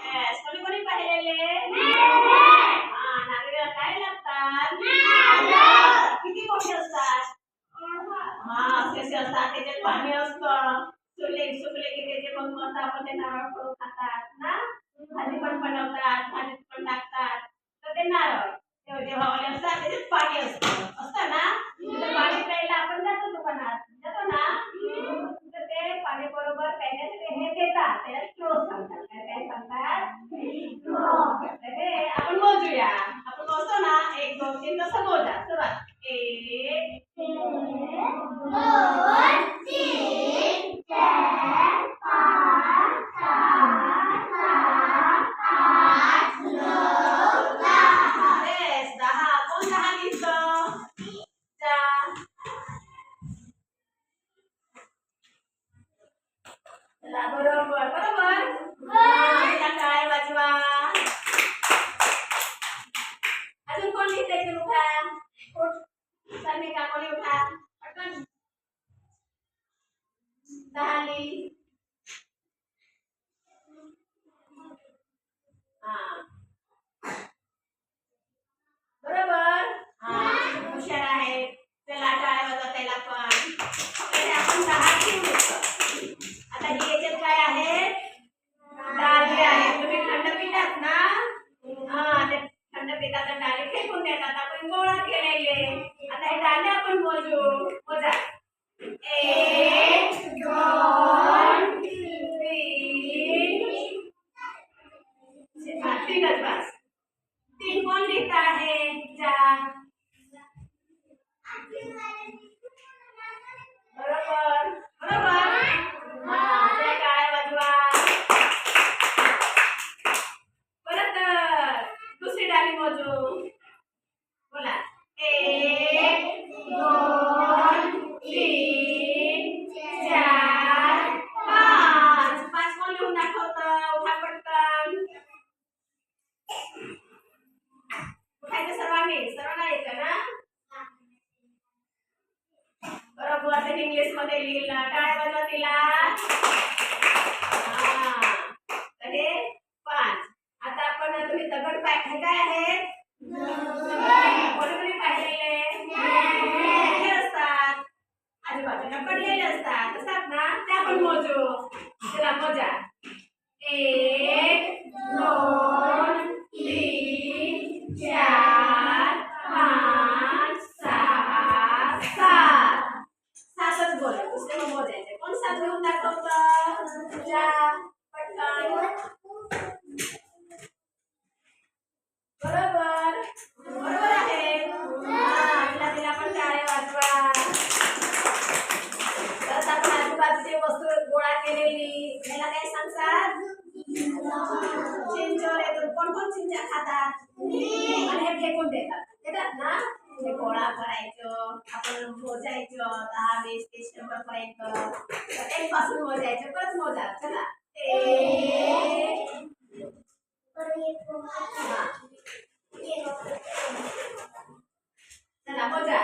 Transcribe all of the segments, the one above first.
Yes, कोणी कोणी पाहिलेले? हा, नारळाला काय लागतात? किती मोठे असतात? हा, असे असतात. त्याच्यात पाणी असतं. सुकले की त्याचे मग मस्त आपण ते नारळ फोडून खातात ना. भाजी पण बनवतात, भाजीत पण टाकतात. तर ते नारळ जेव्हा वाले असतात त्याच्यात पाणी असतं ना. तर पाणी प्यायला आपण जातो दुकानात, जातो ना. तर ते पाणी बरोबर प्यायण्यासाठी हे देतात, त्याला स्ट्रो सांगतात. काय काय सांगतात? स्ट्रो. तर हे आपण मोजूया. आपण मोजतो ना, 1 2 3 तसं मोजा. सुरुवात. 1 2 3 4 5 6 7 8 9 10. येस, 10. कोण 10 लिहितं? चा. चला, बरोबर बरोबर. एकदा टाळ्या वाजवा. अजून कोण लिहितंय ते उठा. सन्मिका कोणी उठा. पटकन 10 लिही. हा, बरोबर. हा, हुशार आहे. चला, टाळ्या वाजवा त्याला पण. तर आपण 10 ठेवू शकतो. आता ही याच्यात काय आहे? डाळी आहे. तुम्ही थंड पितात ना. हा, ते थंड पितात डाळी फेकून देतात. आपण गोळा केलेले. आता हे डाळे आपण मोजू. मोजा. 1 2 3 तीनच बस. 3 कोण लिहित आहे? 4. बरोबर बरोबर. हा, त्या टाळ्या वाजवा. परत दुसरी डाळी मोजू. बोला. 1 2 3 4 5. 5 कोण लिहून दाखवतं? उठा पटकन. उठायचं सर्वांना येतं ना. बरोबर. ते इंग्लिशमध्ये लिहिलं. टाळ्या वाजवा तिला. हा, तर हे 5. आता आपण तुम्ही दगड काय आहेत? कोणी कोणी पाहिलेले? हे असतात. आजूबाजूला पडलेले असतात ना. ते आपण मोजू. चला, मोजा. 1 2 3 4 5 6 7. 7च बोला. दुसरे मग मोजायचे. कोण 7 घेऊन दाखवतं? जा पटकन. बरोबर बरोबर आहे. हा, तिला पण टाळ्या वाजवा. परत आपण आजूबाजूची वस्तू गोळा केलेली याला काय सांगतात? चिंचोर येतो. कोण कोण चिंचा खातात? आणि हे फेकून देतात ना. हे गोळा करायचं, आपण मोजायचं 10 20 30 100 पर्यंत. 1 पासून मोजायचं. परत मोजा. चला. 1 चला, मोजा.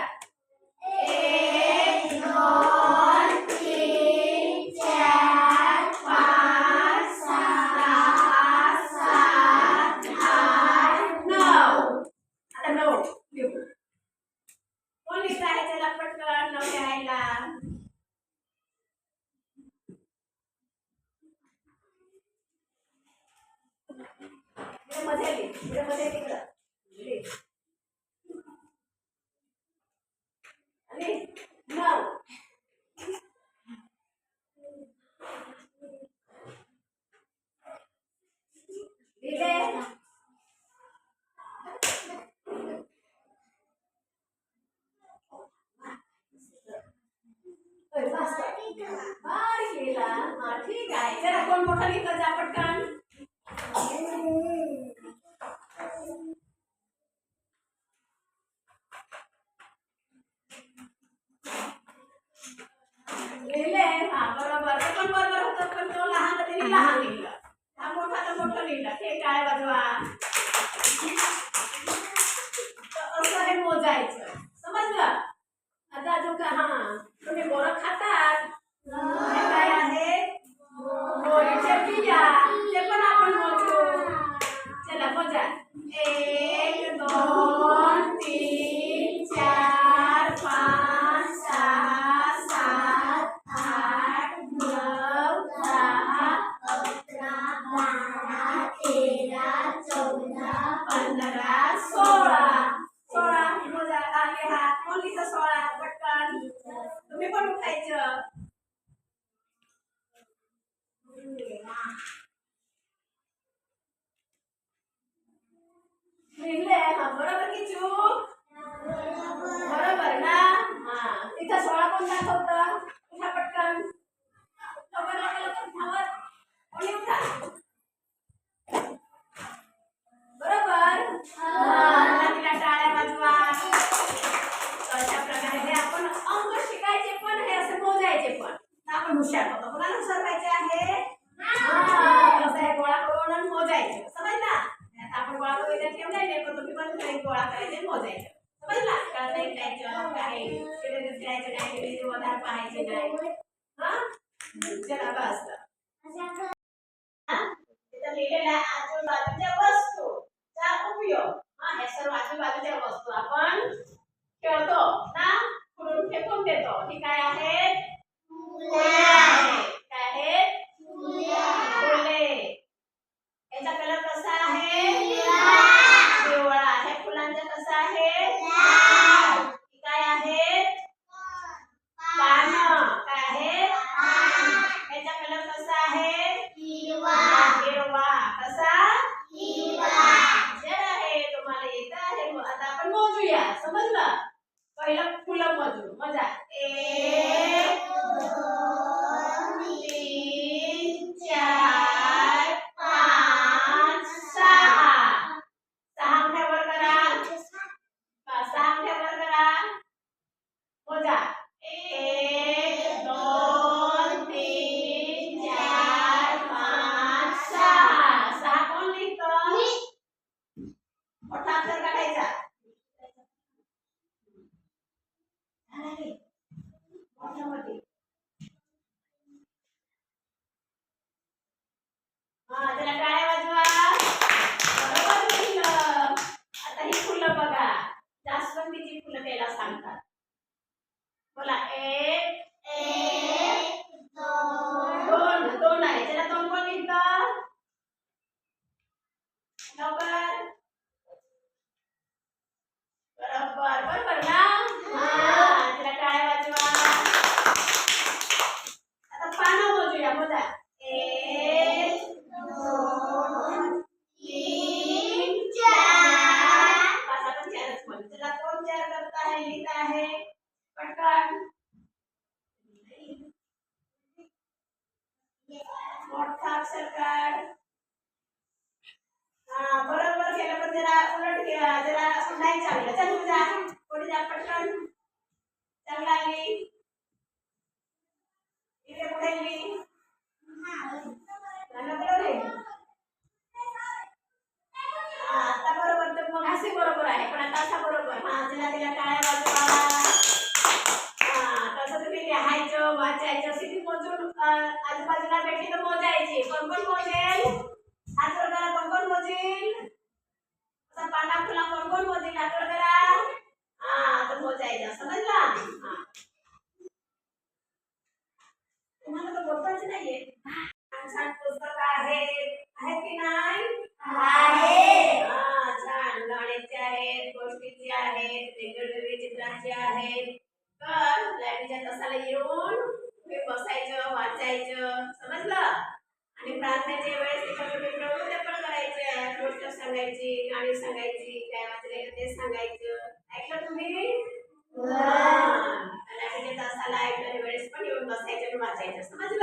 1 2 3 4 5 6 7 8 9. आता 9 लिहू. कोण लिहित आहे? त्याला पटकन 9 लिहायला. मध्ये लिह. मध्ये तिकडं लिह. आणि 9 लिहिले. बारीक लिहिला. हा, ठीक आहे. जरा कोण मोठं लिहितं जा पटकन. लिहिले. हा, बरोबर. ते पण बरोबर होतं, पण तो लहान तर त्यांनी लहान लिहिलं. हा मोठा तर मोठं लिहिलं. हे टाळ्या वाजवा. तर असं हे मोजायचं. समजलं? आता अजून का? हा, तुम्ही बोरं खातात. हे काय आहे? मोहरीच्या बिया. ते पण आपण मोजू. मोजा 1 2 3 4 5 6 7 8 9 10 11 12 13 14 15 16 मोजा आगे हात कोण लिहितं 16 पटकन तुम्ही पण उठायचं लिहिले हा बरोबर की चूक बरोबर ना हा इथं 16 कोण दाखवतं उठा पटकन लवकर धावत कोणी उठा बरोबर तिला टाळ्या वाजवा अशा प्रकारे हे आपण अंक शिकायचे पण हे असे मोजायचे पण आपण हुशार होतो कोणाला हुशार व्हायचे आहे कसं आहे गोळा करून मोजायचे समजला आपण गोळा करून ठेवले पण तुम्ही पण काही गोळा करायचे मोजायचे समजला कळत नाही करायचं काय तिथे फिरायचं नाही तिथे वधार पाहायचे नाही हा चला बस तिथं लिहिलेला आजूबाजूच्या वस्तूचा उपयोग हा हे सर्व आजूबाजूच्या वस्तू आपण खेळतो ना कुठून फेकून देतो ही काय आहेत काय आहेत फुले याचा कलर कसा आहे पिवळा हे फुलांचा कसा आहे काय आहेत पानं काय आहेत याचा कलर कसा आहे हिरवा कसा जर आहे तुम्हाला येत आहे आता आपण मोजूया समजलं पहिलं फुलं मोजू मजा 1 2 3 4 5 6 अंगठ्यावर करा 6 अंगठ्यावर करा मोजा 1 2 3 4 5 6 कोण लिहितं मोठा अक्षर काढायचा मोठ्यामध्ये हा त्याला टाळ्या वाजवा बरोबर लिहिलं आता ही फुलं बघा जास्वंदीची फुलं त्याला सांगतात बोला 1 2 आहे त्याला 2 कोण लिहितं लवकर बरोबर ना हा त्याला टाळ्या वाजवा आता पानं मोजूया मोजा 1 2 3 4 पाच आपण 4च म्हणू त्याला कोण 4 करत आहे लिहित आहे पटकन मोठा अक्षर काढ हा बरोबर केलं पण जरा उलट जरा नाही चांगलं चल तुझा कोणी जा पटकन चांगला लिही इथे पुढे लिही आता बरोबर तर मग असे बरोबर आहे पण आता असा बरोबर हा तिला टाळ्या वाजवा तसं तुम्ही लिहायचं वाचायचं किती मोजून आजूबाजूला भेटली तर मोजायची कोण कोण मोजेल हात वर करा कोण कोण मोजेल असा पाना फुला कोण कोण मोजेल हात वर करा हा तर मोजायचं समजला तुम्हाला तर बोलताच नाहीये छान पुस्तक आहेत की नाही आहेत छान गाण्याचे आहेत गोष्टीचे आहेत वेगवेगळे चित्रांचे आहेत तर लायब्ररीच्या तासाला येऊन तुम्ही बसायचं वाचायचं समजलं आणि प्रार्थनेच्या वेळेस तुम्ही प्रवृत्ती पण करायच्या गोष्ट सांगायची गाणी सांगायची काय वाचले ते सांगायचं ऐकलं तुम्ही लायब्ररीच्या तासाला ऐकल्या वेळेस पण येऊन बसायचं आणि वाचायचं समजलं